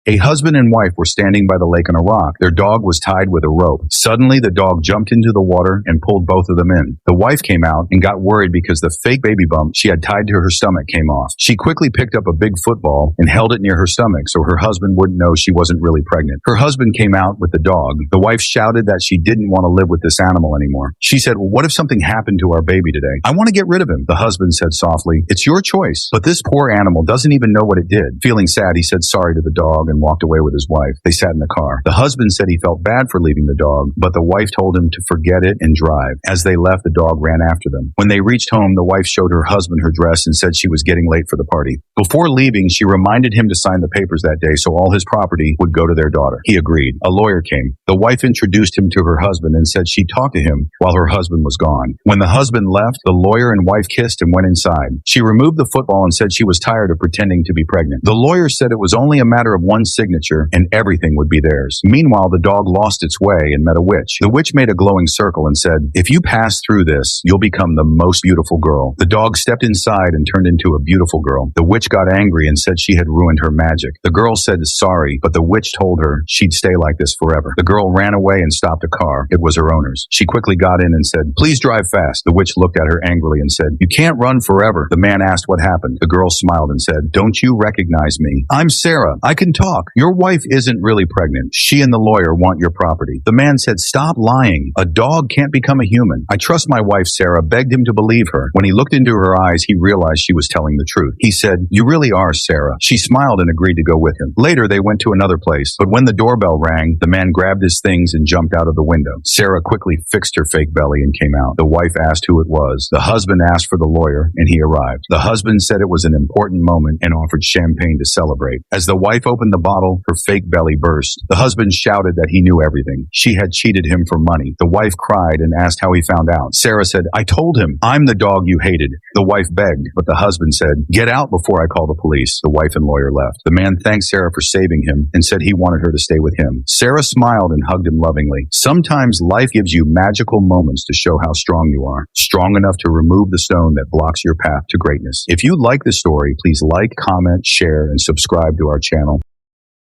A husband and wife were standing by the lake on a rock. Their dog was tied with a rope. Suddenly, the dog jumped into the water and pulled both of them in. The wife came out and got worried because the fake baby bump she had tied to her stomach came off. She quickly picked up a big football and held it near her stomach so her husband wouldn't know she wasn't really pregnant. Her husband came out with the dog. The wife shouted that she didn't want to live with this animal anymore. She said, "Well, what if something happened to our baby today? I want to get rid of him." The husband said softly, "It's your choice, but this poor animal doesn't even know what it did." Feeling sad, he said sorry to the dog and walked away with his wife. They sat in the car. The husband said he felt bad for leaving the dog, but the wife told him to forget it and drive. As they left, the dog ran after them. When they reached home, the wife showed her husband her dress and said she was getting late for the party. Before leaving, she reminded him to sign the papers that day so all his property would go to their daughter. He agreed. A lawyer came. The wife introduced him to her husband and said she talked to him while her husband was gone. When the husband left, the lawyer and wife kissed and went inside. She removed the football and said she was tired of pretending to be pregnant. The lawyer said it was only a matter of one signature and everything would be theirs. Meanwhile, the dog lost its way and met a witch. The witch made a glowing circle and said, "If you pass through this, you'll become the most beautiful girl." The dog stepped inside and turned into a beautiful girl. The witch got angry and said she had ruined her magic. The girl said sorry, but the witch told her she'd stay like this forever. The girl ran away and stopped a car. It was her owner's. She quickly got in and said, "Please drive fast." The witch looked at her angrily and said, "You can't run forever." The man asked what happened. The girl smiled and said, "Don't you recognize me? I'm Sarah. I can talk. Your wife isn't really pregnant. She and the lawyer want your property." The man said, "Stop lying. A dog can't become a human. I trust my wife, Sarah," begged him to believe her. When he looked into her eyes, he realized she was telling the truth. He said, "You really are Sarah." She smiled and agreed to go with him. Later, they went to another place, but when the doorbell rang, the man grabbed his things and jumped out of the window. Sarah quickly fixed her fake belly and came out. The wife asked who it was. The husband asked for the lawyer, and he arrived. The husband said it was an important moment and offered champagne to celebrate. As the wife opened the bottle, her fake belly burst. The husband shouted that he knew everything. She had cheated him for money. The wife cried and asked how he found out. Sarah said, "I told him. I'm the dog you hated." The wife begged, but the husband said, "Get out before I call the police." The wife and lawyer left. The man thanked Sarah for saving him and said he wanted her to stay with him. Sarah smiled and hugged him lovingly. Sometimes life gives you magical moments to show how strong you are, strong enough to remove the stone that blocks your path to greatness. If you like this story, please like, comment, share, and subscribe to our channel.